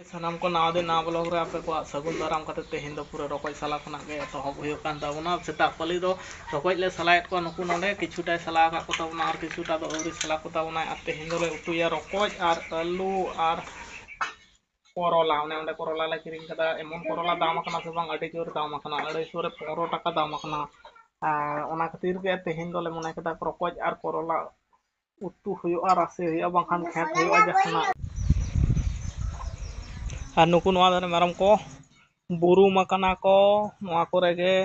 सानाम को नाव दे ना ब्लॉग रे आपे को सगुन दाराम कते तेहिन दो पूरा रकोय साला खना गे एतहब हुयो कान ताबोना सेता पली दो रकोय ले सलायत को नुकु नोडे किछुटा सला का को ताबोना आर किछुटा दो औरी सला को ताबोना आर तेहिन दो ले उतुया रकोय आर आलू आर करोला उन्हें उन्हें करोला ले किरिंग कदा एमन करोला दाम कना से बांग अडी जोर दाम कना 250 15 टाका दाम कना ओना खातिर के तेहिन दो ले मने कदा रकोय आर करोला उतु हुयो आर रासे हुयो बांखान खेत हुयो जखना और नुकु नवा धरे मेरम को बुरुम कना को नवा करे गे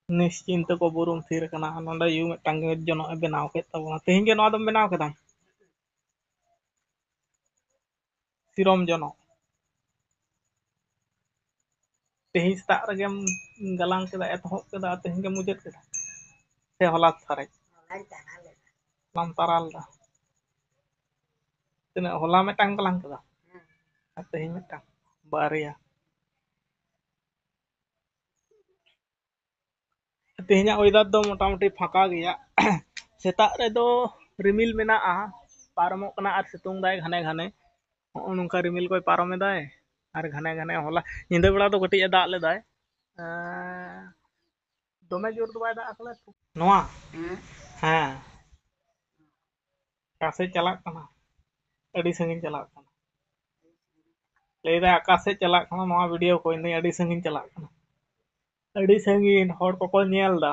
निश्चिंत को बुरुम थीर कना नोंडे यू मिटांग जनो बनाव के तबना तेहिं गे नवा दम बनाव केदा सिरम जनो तेहिं स्ता रगे गलांग केदा एतहब केदा तेहिं गे मुजेत केदा से होला सारे लम ताराल दा तिना होला मिटांग गलांग केदा तेहिं मिटांग बारिया तेहिं वेदर दो मोटामुटी फाका गया सेता रे दो रिमिल मेना पारमो कना आर सितुंग दाय घने घने नोंका रिमिल कोई पारमे दाय आर घने घने होला निंदा बेला तो कटी दाग ले दाय दोमे जोर दो बाय दाग आकले नोआ हां कासे चलाक कना अडी संगिन चलाक कना लेदा आकाशे चलाक कना नोआ वीडियो को इन अडी संगिन चलाक कना अडी संगिन हर को नेल दा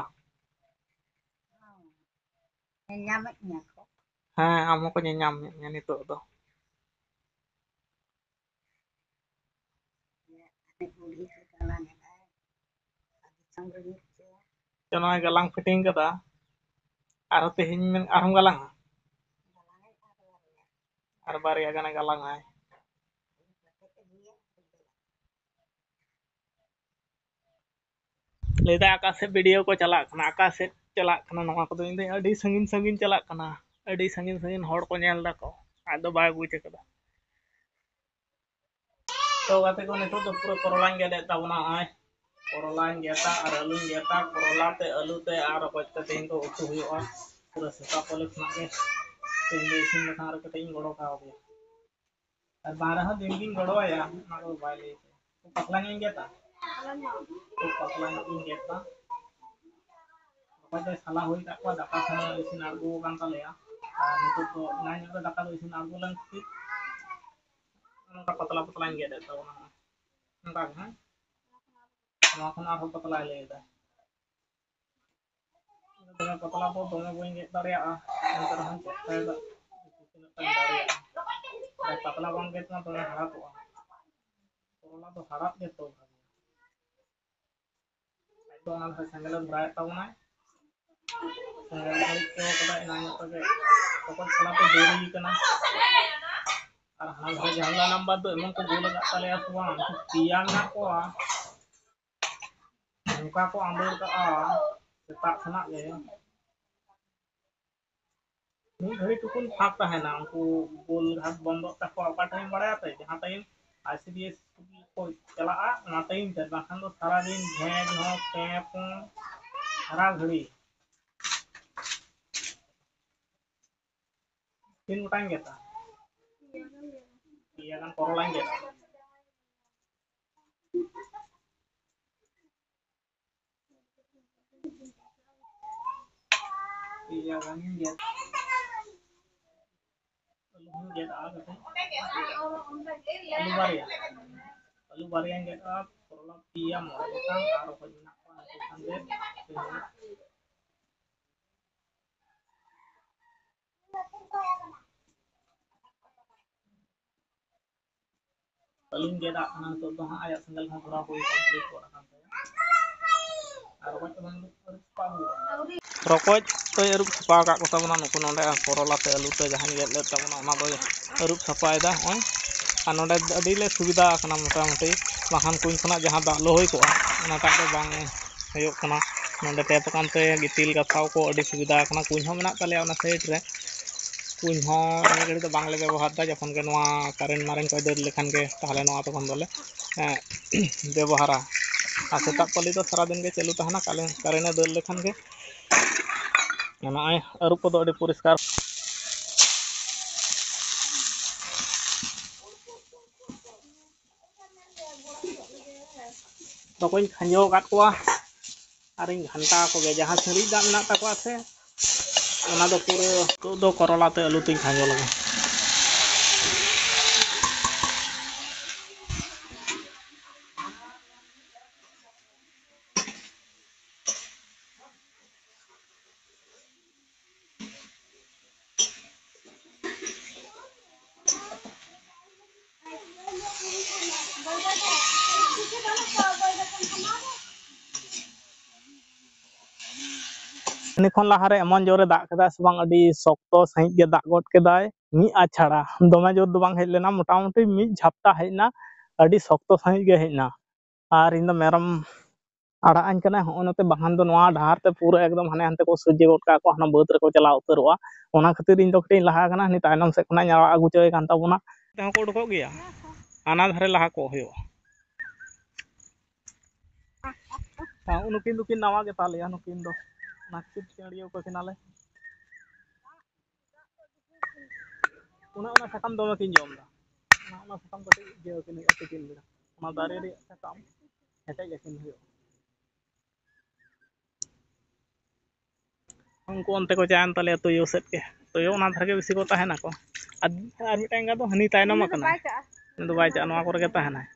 हाँ आमो को nyam नितो दो चना गलांग फिटिंग कदा आरो तेहिं में आरो गलांग आर बारिया गाना गलांग आय लेदा आकाशे वीडियो को चलाक कना आकाशे चलाक कना नोआ को इन अडी संगिन संगिन चलाक कना अडी संगिन संगिन हर को नेल दा को आदो बाय बुझे कदा तो गाते को नितो तो पूरा करोलांग गेदे ताबना आय करोलांग गेता आर आलू गेता करोला ते आलू ते आर पत्ते तेन को उतु हुयो पूरा सेता पले खना के तेन दे सिन लखा रे कते गड़ो का हो और 12 दिन दिन गड़ो या ना को बाय ले तो पतलांग गेता तो पतलांग गेता पते साला होई का को दाका खाना इसिन आगु कान तालेया और नितो तो नाइन को दाका दो इसिन आगु लन की पतला पतला गेदे ताबना नका हां नवा खन आरो पतला लेदा दोमे पतला तो दोमे बई गेद दारिया अंतर हम चेष्टा दारिया पतला बन गेद ना दोमे हरा तो कोरोला तो हरा के तो तो ना संगल ब्राय ताबना संगल हरि को कदा इना तो के तो सला तो देरी कना और हाल से जहला नंबर दो एमन को गोल का ताले सुवा पियां ना को उनका को आंदोर का सेता खना गे मी घड़ी टुकुन फाक है ना उनको गोल घाट बंद तक का टाइम बड़ा पे जहां टाइम आईसीडीएस को चला ना टाइम ते बाखान तो सारा दिन भेज हो कैप सारा घड़ी तीन time गेता iya kan korolang ya iya kan ya lu get apa sih lu bari yang get up korolang iya mau kan aro ko nak kan deh paling dia tak nang to to ayat sendal ha pura ko complete ko kan aro ko teman rokoj to erup sapa ka ko tabona nuku nonde korola te alu te jahan get le tabona ona do erup sapa ida oi an nonde adi le subida kana mota moti bahan kuing khona jahan da lohoi ko ona ta do bang hayok kana nonde te kan te gitil gathaw ko adi subida kana kuing ho menak tale ona side re कुछ गड़ी तो बांगले व्यवहार दा जखन के नवा current मारेंट को दर लेखान के ताहले नवा तखन दोले व्यवहारा आ सेता पली तो सारा दिन के चलू तहना कारेंट दर लेखान के ᱱᱚᱜᱼᱚᱭ ᱟᱹᱨᱩᱵ ᱠᱚᱫᱚ ᱟᱹᱰᱤ ᱯᱚᱨᱤᱥᱠᱟᱨ ᱫᱚᱠᱚᱧ ᱠᱷᱟᱸᱡᱚ ᱟᱠᱟᱫ ᱠᱚᱣᱟ ᱟᱨᱤᱧ ᱜᱷᱟᱱᱴᱟ ᱠᱚᱜᱮ ᱡᱟᱦᱟᱸ ᱥᱤᱬᱤᱡ ᱫᱟᱜ ᱢᱮᱱᱟᱜ ᱛᱟᱠᱚᱣᱟ ᱥᱮ ᱚᱱᱟ ᱫᱚ ᱯᱩᱨᱟᱹ ᱱᱤᱛᱚᱜ ᱫᱚ ᱠᱚᱨᱚᱞᱟ ᱛᱮ ᱟᱹᱞᱩ ᱛᱤᱧ ᱠᱷᱟᱸᱡᱚ ᱞᱮᱜᱮ ᱤᱱᱟᱹ ᱠᱷᱚᱱ ᱞᱟᱦᱟᱨᱮ ᱮᱢᱚᱱ ᱡᱳᱨᱮ ᱫᱟᱜ ᱠᱮᱫᱟ ᱥᱮ ᱵᱟᱝ ᱟᱹᱰᱤ ᱥᱚᱠᱛᱚ ᱥᱟᱺᱦᱤᱡ ᱜᱮ ᱫᱟᱜ ᱜᱚᱫ ᱠᱮᱫᱟᱭ ᱢᱤᱫ ᱟᱪᱷᱟᱲᱟ ᱫᱚᱢᱮ ᱡᱳᱨ ᱫᱚ ᱵᱟᱝ ᱦᱮᱡ ᱞᱮᱱᱟ ᱢᱚᱴᱟᱢᱩᱴᱤ ᱢᱤᱫ ᱡᱷᱟᱯᱴᱟ ᱦᱮᱡ ᱮᱱᱟ ᱟᱹᱰᱤ ᱥᱚᱠᱛᱚ ᱥᱟᱺᱦᱤᱡ ᱜᱮ ᱦᱮᱡ ᱮᱱᱟ ᱟᱨ ᱤᱧ ᱫᱚ ᱢᱮᱨᱚᱢ ᱟᱲᱟᱜ ᱟᱹᱧ ᱠᱟᱱᱟ ᱦᱚᱸᱜᱼᱚᱭ ᱱᱚᱛᱮ ᱵᱟᱠᱷᱟᱱ ᱫᱚ ᱱᱚᱣᱟ ᱰᱟᱦᱟᱨ ᱛᱮ ᱯᱩᱨᱟᱹ ᱮᱠᱫᱚᱢ ᱦᱟᱱᱮ ᱦᱟᱱᱛᱮ ᱠᱚ ᱥᱚᱡᱽᱡᱮ ᱜᱚᱫ ᱠᱟᱜ ᱠᱚ ᱦᱟᱱᱟ ᱵᱟᱹᱫᱽ ᱨᱮᱠᱚ ᱪᱟᱞᱟᱣ ᱩᱛᱟᱹᱨᱚᱜᱼᱟ ᱚᱱᱟ ᱠᱷᱟᱹᱛᱤᱨ ᱤᱧ ᱫᱚ ᱠᱟᱹᱴᱤᱡ ᱤᱧ ᱞᱟᱦᱟ ᱟᱠᱟᱱᱟ ᱦᱟᱹᱱᱤ ᱛᱟᱭᱱᱚᱢ ᱥᱮᱫ ᱠᱷᱚᱱᱟᱜ ᱤᱧ ᱟᱲᱟᱜ ᱟᱹᱜᱩ ᱪᱚᱭ ᱠᱟᱱ ᱛᱟᱵᱚᱱᱟ ᱛᱮᱦᱚᱸ ᱠᱚ ᱩᱰᱩᱠᱚᱜ ᱜᱮᱭᱟ ᱦᱟᱱᱟ ᱫᱷᱟᱨᱮ ᱞᱟᱦᱟ ᱠᱚ ᱦᱩᱭᱩᱜᱼᱟ ᱱᱩᱠᱤᱱ ᱫᱚᱠᱤᱱ ᱱᱟᱣᱟ ᱜᱮᱛᱟᱞᱮᱭᱟ ᱱᱩᱠᱤᱱ ᱫᱚ ᱱᱟᱹᱠᱤᱱ ᱪᱟᱹᱲᱤᱭᱟᱹᱣ ᱠᱟᱠᱤᱱᱟᱞᱮ ᱚᱱᱟ ᱥᱟᱠᱟᱢ ᱫᱚᱢᱮ ᱠᱤᱱ ᱡᱚᱢ ᱮᱫᱟ ᱚᱱᱟ ᱥᱟᱠᱟᱢ ᱠᱟᱹᱴᱤᱡ ᱤᱭᱟᱹ ᱟᱹᱠᱤᱱ ᱦᱩᱭᱩᱜᱼᱟ ᱛᱤᱠᱤᱱ ᱵᱮᱲᱟ ᱚᱱᱟ ᱫᱟᱨᱮ ᱨᱮᱭᱟᱜ ᱥᱟᱠᱟᱢ ᱦᱮᱴᱮᱡ ᱟᱹᱠᱤᱱ ᱦᱩᱭᱩᱜᱼᱟ ᱩᱱᱠᱩ ᱚᱱᱛᱮ ᱠᱚ ᱪᱟᱭᱮᱱ ᱛᱟᱞᱮᱭᱟ ᱛᱩᱭᱩ ᱥᱮᱫ ᱜᱮ ᱛᱩᱭᱩ ᱚᱱᱟ ᱫᱷᱟᱨᱮ ᱜᱮ ᱵᱮᱥᱤ ᱠᱚ ᱛᱟᱦᱮᱱᱟᱠᱚ ᱟᱨ ᱢᱤᱫᱴᱟᱝ ᱮᱸᱜᱟ ᱫᱚ ᱦᱟᱹᱱᱤ ᱛᱟᱭᱱᱚᱢ ᱟᱠᱟᱱᱟᱭ ᱩᱱᱤ ᱫᱚ ᱵᱟᱭ ᱪᱟᱜᱼᱟ ᱱᱚᱣᱟ ᱠᱚᱨᱮ ᱜᱮ ᱛᱟᱦᱮᱱᱟᱭ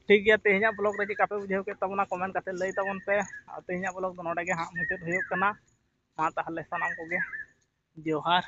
ᱴᱷᱤक ᱜᱮᱭᱟ ᱛᱮᱦᱮᱧᱟᱜ ᱵᱞᱚᱜ ᱨᱮ ᱪᱮᱫᱠᱟ ᱯᱮ ᱵᱩᱡᱷᱟᱹᱣ ᱠᱮᱫ ᱛᱟᱵᱚᱱᱟ ᱠᱚᱢᱮᱱᱴ ᱠᱟᱛᱮ ᱞᱟᱹᱭ ᱛᱟᱵᱚᱱ ᱯᱮ ᱛᱮᱦᱮᱧᱟᱜ ᱵᱞᱚᱜ ᱫᱚ ᱱᱚᱰᱮ ᱜᱮ ᱦᱟᱸᱜ ᱢᱩᱪᱟᱹᱫ ᱦᱩᱭᱩᱜ ᱠᱟᱱᱟ ᱢᱟ ᱛᱟᱦᱚᱞᱮ ᱥᱟᱱᱟᱢ ᱠᱚᱜᱮ ᱡᱚᱦᱟᱨ